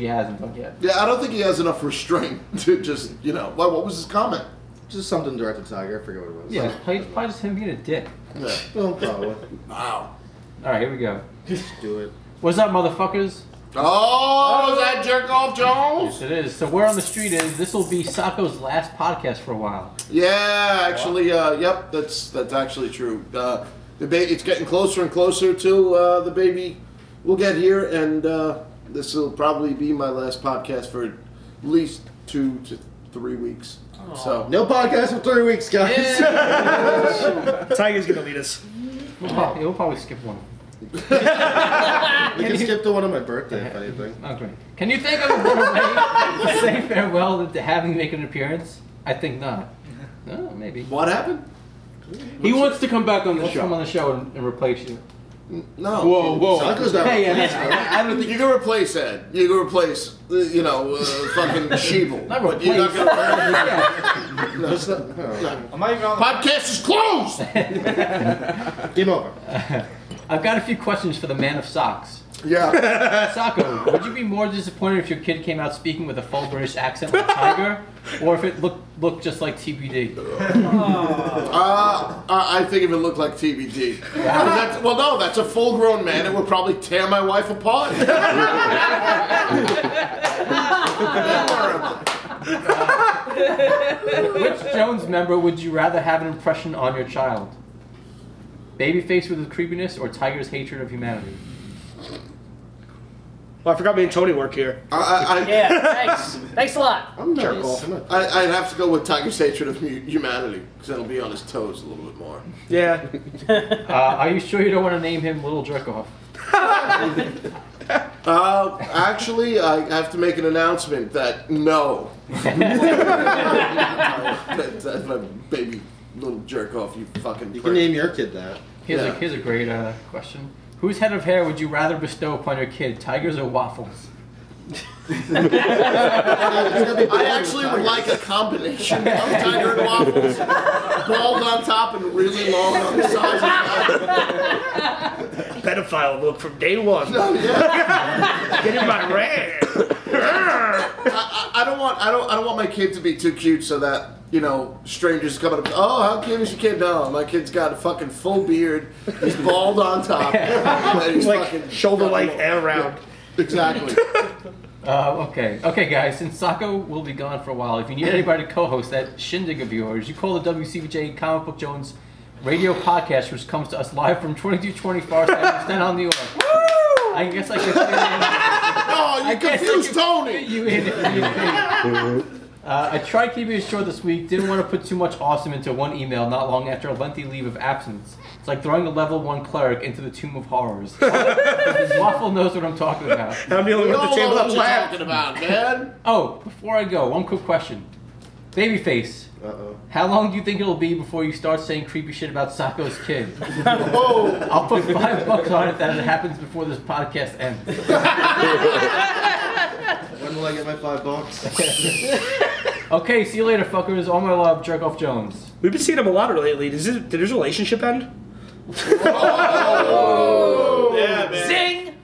hasn't done yet. Yeah, I don't think he has enough restraint to just, what was his comment? Just something directed to Tiger. I forget what it was. Yeah, it's probably just him being a dick. Yeah. Well, probably. Wow. All right, here we go. Just do it. What's up, motherfuckers? Oh, is that Jerk Off Jones? Yes, it is. So word on the street is this will be Sacco's last podcast for a while. Yeah, actually, yep, that's actually true. It's getting closer and closer till the baby will get here, and this will probably be my last podcast for at least 2 to 3 weeks. So No podcast for 3 weeks, guys. Tiger's gonna lead us. He'll probably skip one. We can skip to one of my birthday, if anything. Oh, great. Can you think of a better way to say farewell than to have me make an appearance? I think not. No, maybe. what happened? He wants to come back on the Let's come on show. the show and replace you. No. Whoa. Sacco's not Hey, replaced, I don't think You can replace Ed. You can replace, fucking Sheeble. Not But you're not replace. gonna. It's not- oh. I'm not even on the Podcast is closed. Game over. I've got a few questions for the man of socks. Yeah. Sacco, would you be more disappointed if your kid came out speaking with a full British accent like Tiger, or if it looked just like TBD? I think if it looked like TBD. That's a full-grown man. It would probably tear my wife apart. Which Jones member would you rather have an impression on your child? Babyface with his creepiness, or Tiger's hatred of humanity? Well, I forgot me and Tony work here. Yeah, thanks. Thanks a lot. I'm Jerk nice. off. I'd have to go with Tiger's hatred of humanity, because that'll be on his toes a little bit more. Yeah. Are you sure you don't want to name him Little Jerkoff? Actually, I have to make an announcement that no. That's my baby little jerk off, you fucking You prick. can name your kid that. Here's Yeah. a great question. Whose head of hair would you rather bestow upon your kid, Tigers or Waffles? I actually would like a combination of Tiger and Waffles. Bald on top and really long on the sides. Pedophile look from day one. Yeah. Get in my red. I don't want my kid to be too cute so that, strangers come up, oh, how cute is your kid? No, my kid's got a fucking full beard, he's bald on top, and he's Like fucking shoulder length and around. Exactly. Okay, guys. Since Sacco will be gone for a while, if you need anybody to co-host that shindig of yours, you call the WCBJ Comic Book Jones radio podcast, which comes to us live from 2224 Staten Island, New York. I guess I could. Oh, you confused Tony! You in if you need me. I tried keeping it short this week. Didn't want to put too much awesome into one email not long after a lengthy leave of absence. It's like throwing a level 1 cleric into the Tomb of Horrors. Waffle knows what I'm talking about. I'm dealing with the know table what up you're talking about, man. Oh, before I go, one quick question. Babyface, Uh-oh. how long do you think it'll be before you start saying creepy shit about Sacco's kid? Whoa. I'll put $5 on it that it happens before this podcast ends. When will I get my $5? Okay, see you later, fuckers. All my love, Jerkoff Jones. We've been seeing him a lot lately. Did his relationship end? Oh. Yeah, man. Zing!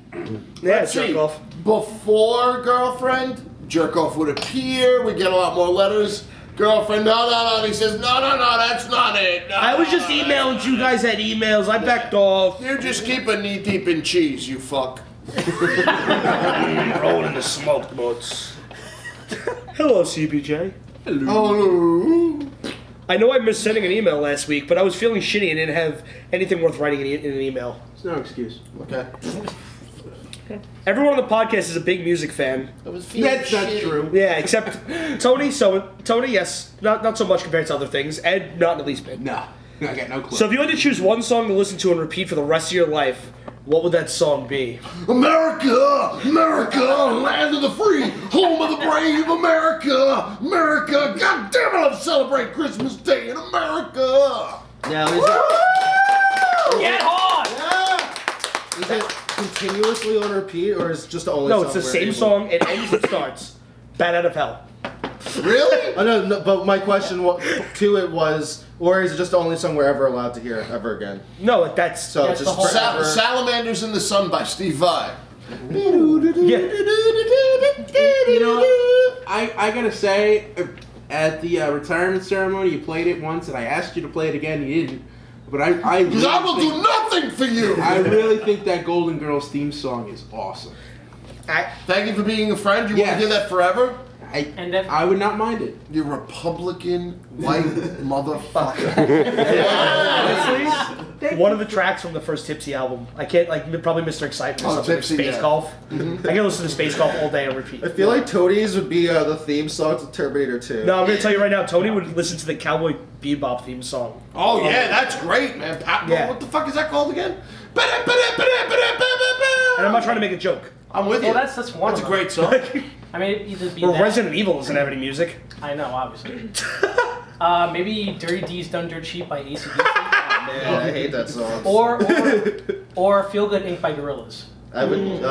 Yeah, Let's see. jerk off. Before girlfriend, jerk off would appear. We get a lot more letters. Girlfriend, no. And he says, no, that's not it. No, I was just no, emailing you guys had emails. I backed off. You just keep a knee deep in cheese, you fuck. Rolling the smoked butts. Hello, CBJ. Hello. I know I missed sending an email last week, but I was feeling shitty and didn't have anything worth writing in an email. It's no excuse. Okay. Everyone on the podcast is a big music fan. That's not true. Yeah, except Tony. So Tony, yes, not so much compared to other things. Ed, not in the least bit. No, I got no clue. So if you had to choose one song to listen to and repeat for the rest of your life, what would that song be? America, land of the free, home of the brave, America. God damn it, let's celebrate Christmas Day in America. Now, Get hard! is it continuously on repeat, or is it just the only No, song? it's the we're same able- song. It ends and starts. Bat Out of Hell. Really? Oh, no, but my question to it was, or is it just the only song we're ever allowed to hear ever again? No, that's So That's just the whole- forever. Salamanders in the Sun by Steve Vai. yeah. You know, I gotta say, at the retirement ceremony, you played it once, and I asked you to play it again. You didn't. But I Because I will do nothing for you. I really think that Golden Girls theme song is awesome. Thank you for being a friend. You want Yes. to hear that forever? And then, I would not mind it. You Republican white motherfucker. Honestly, one of the tracks from the first Tipsy album. I can't, probably Mr. Excitement or Oh, something. Tipsy, Space yeah. Golf. I can listen to Space Golf all day on repeat. I feel like Toadies would be the theme song to Terminator 2. No, I'm going to tell you right now, Tony would listen to the Cowboy Bebop theme song. Oh yeah, that's great, man. Yeah. What the fuck is that called again? And I'm not trying to make a joke. I'm with well, you. that's one That's a of them. great song. I mean, it'd either be Well, that. Resident Evil doesn't have any music. I know, obviously. Maybe Dirty D's Done Dirt Cheap by ACDC. Man, I hate that song. or Feel Good Inc. by Gorillaz. I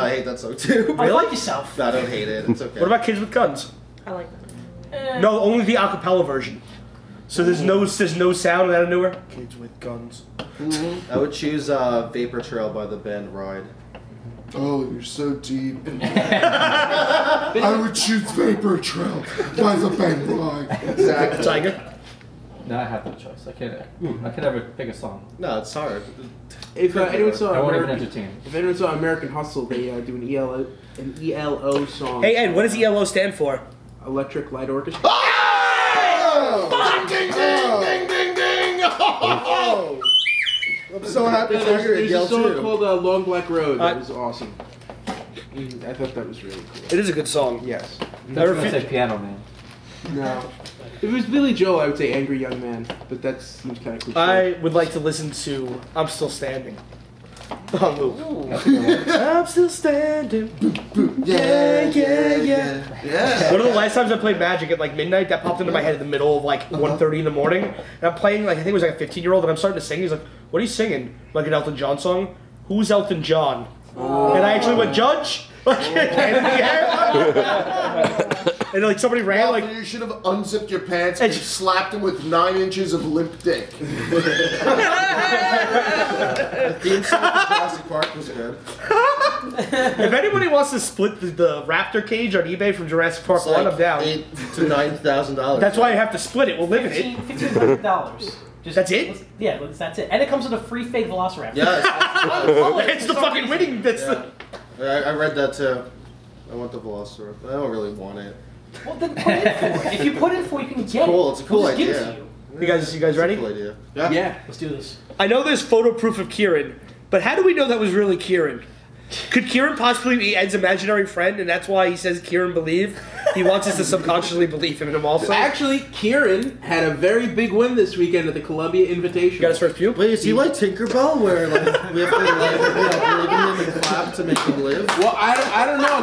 hate that song too. Oh, fuck yourself. I don't hate it. It's okay. What about Kids with Guns? I like that. No, only the acapella version. So there's no sound without a newer. Kids with Guns. I would choose Vapor Trail by the band Ride. Oh, you're so deep. I would choose Vapor Trail by the band Ride. Exactly. Tiger. No, I have no choice. I can't ever pick a song. No, it's hard. If anyone saw I won't even American, entertain. if anyone saw American Hustle, they do an ELO song. Hey Ed, what does ELO stand for? Electric Light Orchestra. Oh! Ding, ding, ding, ding, ding! Oh! I'm so happy Yeah, Tiger there's yelled a song too. called Long Black Road that was awesome. I thought that was really cool. It is a good song. Yes. I was gonna say Piano Man. No. If it was Billy Joel, I would say Angry Young Man, but that seems kind of cliche. I would like to listen to I'm Still Standing. Oh, I'm still standing. Yeah. One of the last times I played Magic at midnight, that popped into my head in the middle of 1:30 in the morning. And I'm playing I think it was a 15-year-old, and I'm starting to sing. He's like, "What are you singing?" Like an Elton John song. Who's Elton John? And I actually went, "Judge!" Hand in the air. And somebody ran Alfred, you should have unzipped your pants And and slapped him with 9 inches of limp dick. The theme song from Jurassic Park was good. If anybody wants to split the raptor cage on eBay from Jurassic Park, It's like I'm down. $8,000 to $9,000. That's why I have to split it. We'll live in it. $1,500. That's it? Yeah, that's it. And it comes with a free fake Velociraptor. Yes. It's the fucking winning. That's Yeah. I read that too. I want the Velociraptor. I don't really want it. Well, then put in for it. If you put in for it, you can get cool. it. It's a cool We'll just give it idea. to you. You guys It's ready? a cool idea. Yeah. Let's do this. I know there's photo proof of Kieran, but how do we know that was really Kieran? Could Kieran possibly be Ed's imaginary friend, and that's why he says Kieran believe? He wants us to subconsciously believe in him also. Actually, Kieran had a very big win this weekend at the Columbia Invitational. Got his first puke? Wait, is he like Tinkerbell, where like we have to like believe in him and clap to make him live? Well, I don't know.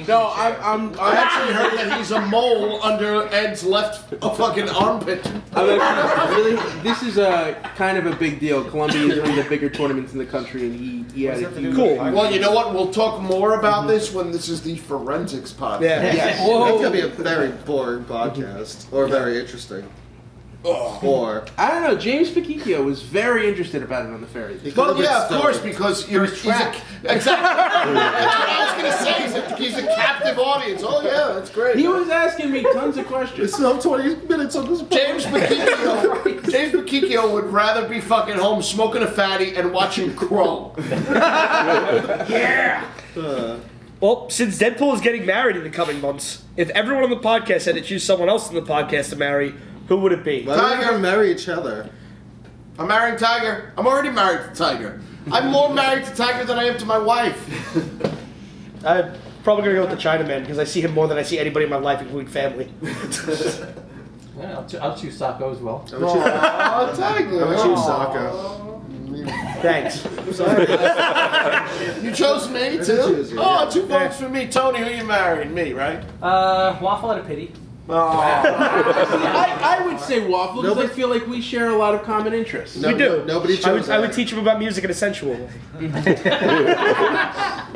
No, I actually heard that he's a mole under Ed's left fucking armpit. Really, this is a kind of a big deal. Columbia is one of the bigger tournaments in the country, and he had a huge... Cool. Well, you know what? We'll talk more about this when this is the forensics podcast. Yeah. Yes. That's gonna be a very boring podcast, or very interesting. Or I don't know. James Pacchicchio was very interested about it on the ferry. Well, yeah, of course, because exactly. That's what I was gonna say. He's a captive audience. Oh yeah, that's great. He was asking me tons of questions. it's now 20 minutes on this. James Pacchicchio would rather be fucking home smoking a fatty and watching Crow. Yeah. Well, since Deadpool is getting married in the coming months, if everyone on the podcast had to choose someone else in the podcast to marry, who would it be? Why don't we ever marry each other? I'm marrying Tiger. I'm already married to Tiger. I'm more married to Tiger than I am to my wife. I'm probably going to go with the Chinaman because I see him more than I see anybody in my life, including family. Yeah, I'll choose Sacco as well. Oh, Tiger. I would choose Sokka. Thanks. You chose me I too? did choose you, Oh, yeah. 2 votes for me. Tony, who you married? Me, right? Waffle out of pity. I would say Waffle because I Nobody- feel like we share a lot of common interests. No, We do. Nobody chose I would teach him about music in a sensual way.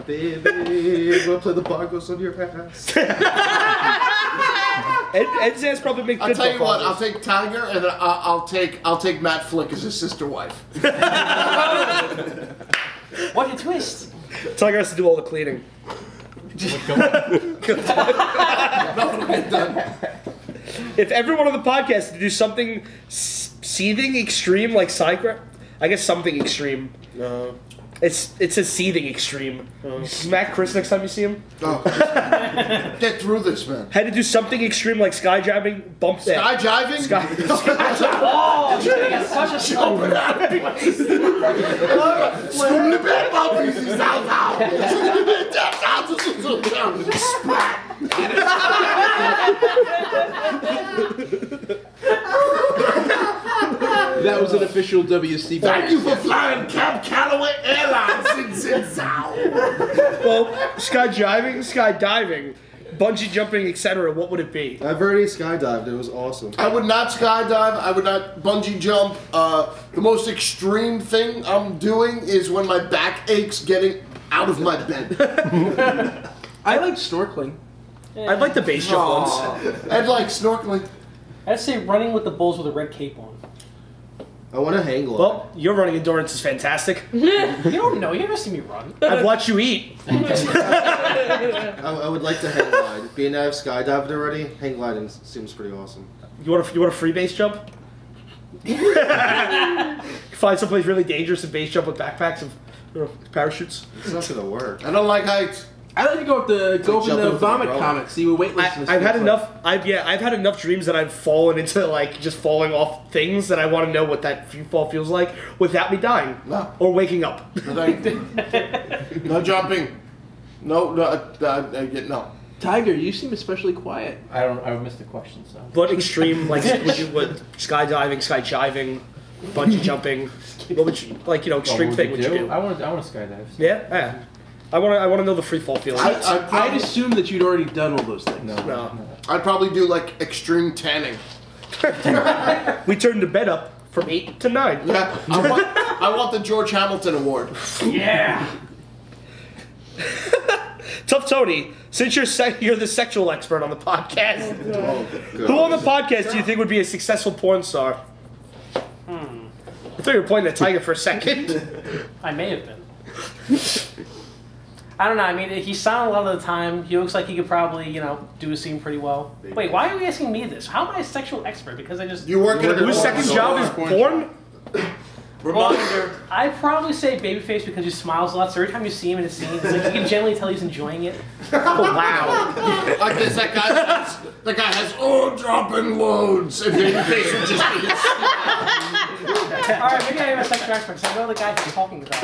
Baby, I'm gonna play the bongos on your ass. Ed Zaz probably make I'll good tell you what. vocals. I'll take Tiger, and then I'll take Matt Flick as his sister wife. What a twist! Tiger has to do all the cleaning. Nothing will get done. If everyone on the podcast had to do something seething extreme like Cycra, I guess something extreme. No. It's a seething extreme. Smack Chris next time you see him. Oh, get through this, man. Had to do something extreme like skydiving, bump that. Skydiving? Oh, you're gonna get such a Jumping out of place. Swim the bed puppies, he's out. Splat. That was an official WC. Thank you for flying Cab Calloway Airlines in South. Well, skydiving, bungee jumping, etc. What would it be? I've already skydived. It was awesome. I would not skydive. I would not bungee jump. The most extreme thing I'm doing is when my back aches getting out of my bed. I like snorkeling. I'd like the base jump once. I'd like snorkeling. I'd say running with the bulls with a red cape on. I want to hang glide. Well, your running endurance is fantastic. You don't know. You never see me run. I've watched you eat. I would like to hang glide. Being that I've skydived already, hang gliding seems pretty awesome. You want a free base jump? Find someplace really dangerous and base jump with backpacks and parachutes. It's not gonna work. I don't like heights. I like to go up in jump the over vomit the rope. comic, see what weightlessness. I've had feels enough. I've had enough dreams that I've fallen into like just falling off things that I want to know what that free fall feels like without me dying or waking up. No jumping. No. like. Tiger, you seem especially quiet. I missed the question, so. What extreme like would skydiving, skyjiving, bungee jumping? What would you extreme thing would you do? I want to skydive. Yeah. I want to know the free fall feeling. I'd assume that you'd already done all those things. No. I'd probably do like extreme tanning. We turned the bed up from 8 to 9. Yeah, I want the George Hamilton Award. Yeah. Tough Tony, since you're the sexual expert on the podcast, Oh, who on the podcast do you think would be a successful porn star? I thought you were pointing at Tiger for a second. I may have been. I don't know. I mean, he's silent a lot of the time. He looks like he could probably, do a scene pretty well. Wait, why are you asking me this? How am I a sexual expert? Because I just... You work at a Whose second job is porn? Reminder. I'd probably say Babyface because he smiles a lot, so every time you see him in a scene, it's like you can generally tell he's enjoying it. Oh, wow. Like this, that guy has dropping loads, and Babyface would just be Alright, maybe I have a sexual expert because I know the guy he's talking about.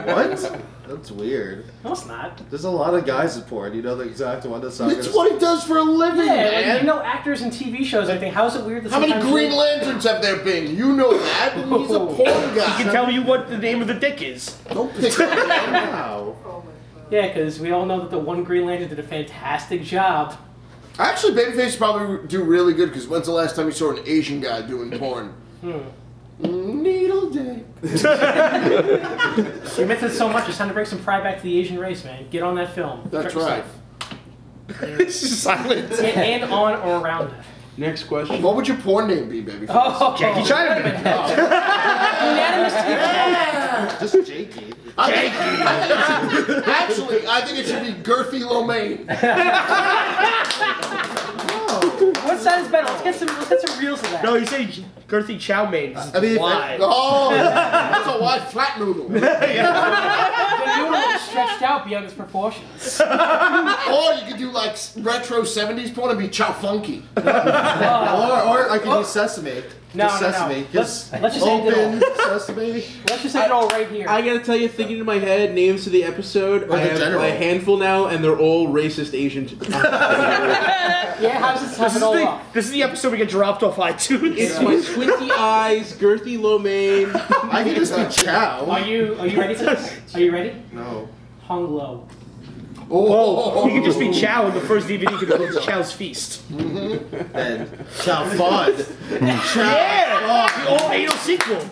What? That's weird. No, it's not. There's a lot of guys in porn. You know the exact one that's not It's what he does for a living, Yeah, man. like, you know actors and TV shows and everything. How is it weird that How many sometimes Green Lanterns have there been? You know that. He's a porn guy. He can tell you what the name of the dick is. Don't pick on him. Wow. Yeah, because we all know that the one Green Lantern did a fantastic job. Actually, Babyface probably do really good because when's the last time you saw an Asian guy doing porn? Needle dick. You meant it so much, it's time to bring some pride back to the Asian race, man. Get on that film. That's Check right. It's just silent. And on or around it. Next question. What would your porn name be, Babyface? Oh, Jackie Chinaman. Unanimous yeah. Just Jakey. Actually, I think it should be Girthy Lomain. What sounds better? Let's get some reels of that. No, you say girthy chow mein. I mean, why? Oh, that's a wide flat noodle. The noodle is stretched out beyond its proportions. Or you could do like retro 70s porn and be chow funky. Or I could use Sesame. No, Just no, no. Sesame. Let's just end it Open all. Sesame. Let's just end it all right here. I gotta tell you, thinking in my head, names to the episode, Or I the have general. a handful now, and they're all racist Asian. Yeah, how's this This happen all is, up? this is the episode we get dropped off iTunes. It's my squinty eyes, girthy lo mein. I could just be Are Chow. you ready for this? Are you ready? No. Hung low. Oh, you could just be Chow in the first DVD because it's Chow's Feast. And Chow Fun. Yeah! The old anal sequel.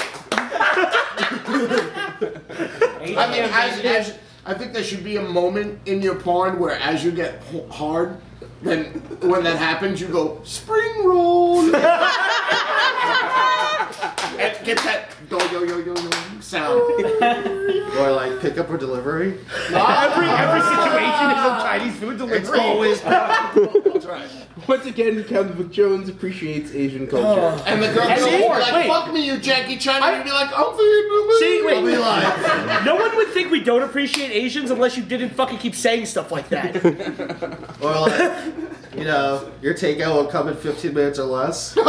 I think there should be a moment in your porn where as you get hard, then when that happens, you go, spring roll. And get that yo yo yo yo yo sound. Or like pickup or delivery. Every situation is a Chinese food delivery. It's always That's right. Once again, Kevin Jones appreciates Asian culture. And the girl And will be see, like, wait. fuck me, you janky China. And you'd be like, I'm Vietnamese. See, wait. I'll be like, No one would think we don't appreciate Asians unless you didn't fucking keep saying stuff like that. or like, you know, your takeout will come in 15 minutes or less. He's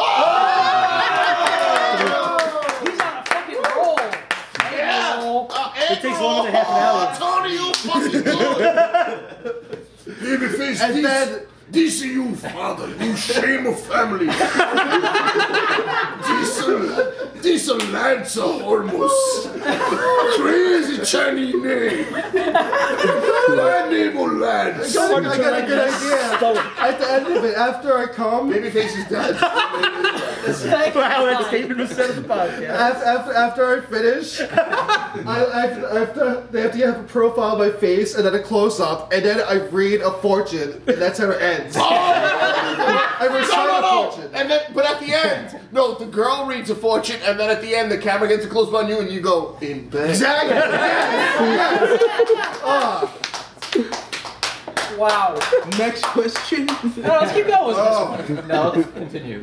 on a fucking roll. It takes longer than half an hour. Tony, you fucking good. Babyface, And then DCU, father, you shame of family. Diesel Lancer Hormus. Crazy Chinese name. My name will Lance. I got a good idea. At the end of it, after I come, Babyface is dead. Wow, that statement was said on the podcast. after I finish, they have to have a profile of my face and then a close up, and then I read a fortune, and that's how it ends. I recite a fortune. And then, but at the end, no, the girl reads a fortune, and then at the end, the camera gets a close up on you, and you go in bed. Exactly. Wow. Next question. No, let's keep going with this one. No, let's continue.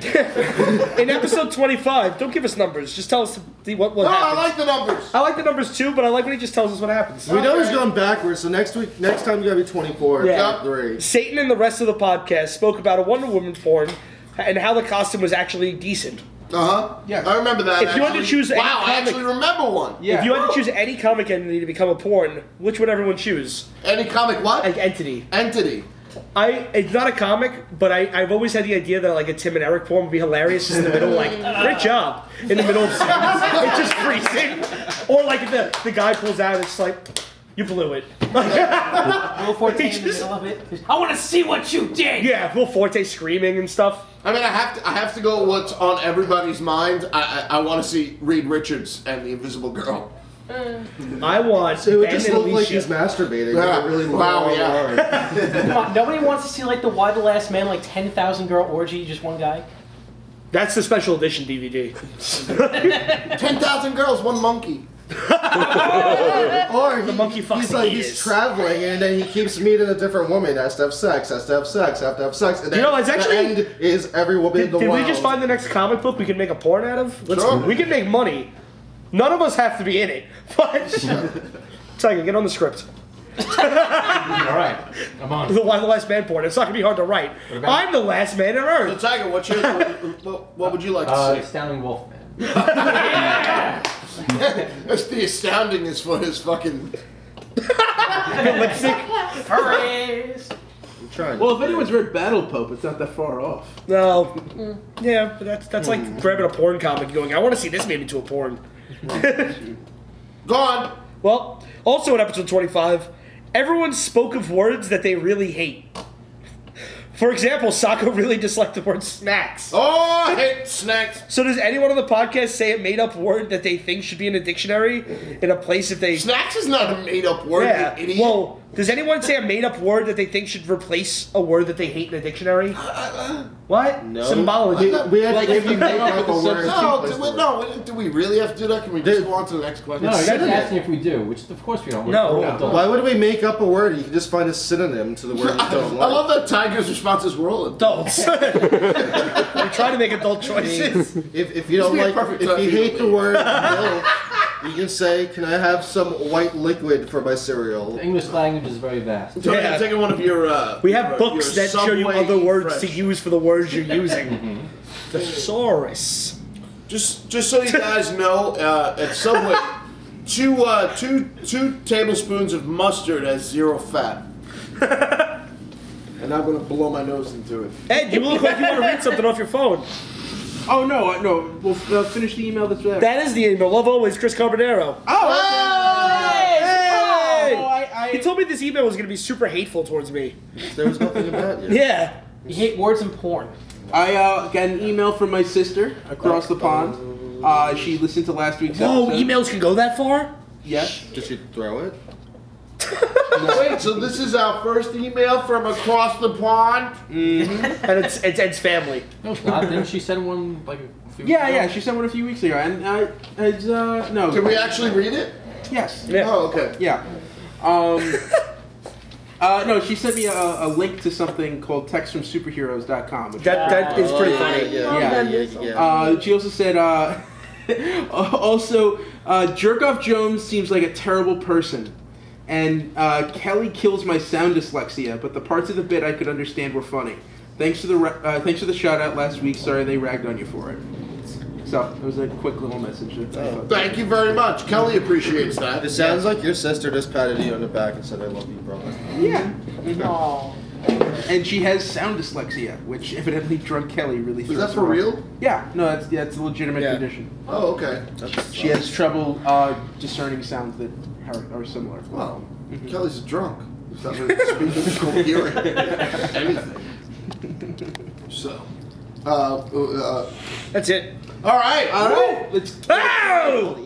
In episode 25, don't give us numbers. Just tell us what No, I happens. like the numbers. I like the numbers too, but I like when he just tells us what happens. We know he's going backwards, so next time you gotta be 24. Yeah. 3. Satan and the rest of the podcast spoke about a Wonder Woman porn and how the costume was actually decent. Yeah, I remember that. If you had to choose any wow, I comic- actually remember one. Yeah. If you had to choose any comic entity to become a porn, which would everyone choose? Any comic what? Like entity. Entity. It's not a comic, but I've always had the idea that like a Tim and Eric porn would be hilarious just in the middle, like, great job, in the middle of scenes. It's just freezing. Or like if the guy pulls out, it's like, you blew it. Will Forte in the middle of it. I want to see what you did. Yeah, Will Forte screaming and stuff. I mean, I have to go. What's on everybody's mind? I want to see Reed Richards and the Invisible Girl. I want So it would Ben just and look like Alicia. he's masturbating. Yeah. Really Wow, long yeah. arm. Come on, nobody wants to see like the Why the Last Man, like 10,000 girl orgy, just one guy. That's the special edition DVD. 10,000 girls, one monkey. Or The monkey fucks he's the like ears. he's traveling and then he keeps meeting a different woman. Has to have sex. Has to have sex. Have to have sex. And then You know, it's actually- the end is every woman in the Did world. we just find the next comic book we can make a porn out of? Sure. We can make money. None of us have to be in it. But Tiger, get on the script. All right, I'm on. The Why the Last Man porn. It's not gonna be hard to write. about- I'm the last man on So Earth. Tiger, what would you like to see? Astounding Wolfman. That's the astounding is for his fucking. Lip sync. Furries. I'm trying. Well, if anyone's read Battle Pope, it's not that far off. No. Yeah, but that's like grabbing a porn comic and going, I want to see this made into a porn. Go on. Well, also in episode 25, everyone spoke of words that they really hate. For example, Sako really disliked the word snacks. Oh, I hate snacks. So does anyone on the podcast say a made-up word that they think should be in a dictionary in a place if they... Snacks is not a made-up word, Yeah. you idiot. Well, does anyone say a made-up word that they think should replace a word that they hate in a dictionary? What? No. Symbology. We have Like, to if you make come up up a with a word. Do we really have to do that? Can we just go on to the next question? No, you're just Synonym. asking if we do, which of course we don't. No. We're adults. Why would we make up a word? You can just find a synonym to the word you I don't like. love that Tiger's response is we're all adults. Adults. We try to make adult choices. If you don't be a like, perfect if time you for you hate to the leave. word milk, you can say, "Can I have some white liquid for my cereal?" The English language is very vast. Tony, Yeah. I'm taking one of your. We have books your that show you Subway other words Fresh. to use for the words you're using. Thesaurus. Just so you guys know, at Subway, two tablespoons of mustard has 0 fat. And I'm gonna blow my nose into it. Ed, you look like you want to read something off your phone. Oh, no, no. We'll finish the email that's there. That is the email. Love always, Chris Carbonaro. Oh! Hey! I He told me this email was going to be super hateful towards me. There was nothing about you. Yeah. You hate words and porn. I got an email from my sister across the pond. She listened to last week's Whoa, episode. emails can go that far? Yes. Did she throw it? Wait, so this is our first email from across the pond? And it's Ed's family. No, it's not. Didn't she send one like a few Yeah, weeks yeah. ago? She sent one a few weeks ago, and no. Can we actually read it? Yes. Yeah. Oh, okay. Yeah. No, she sent me a link to something called textfromsuperheroes.com. Which That is pretty Oh, funny. Yeah. She also said, Jerkoff Jones seems like a terrible person. And Kelly kills my sound dyslexia, but the parts of the bit I could understand were funny. Thanks for the shout out last week. Sorry they ragged on you for it. So it was a quick little message. Thank you very much. Kelly appreciates that. It sounds like your sister just patted you on the back and said, "I love you, brother." Yeah. Oh. And she has sound dyslexia, which evidently drunk Kelly really threw Is that her for off. real? Yeah. No, that's a legitimate Yeah. condition. Oh, okay. She has trouble discerning sounds that are similar. Well, Kelly's a drunk. He's not really speaking coherent anything. So, That's it. all right. All right. Let's. Oh!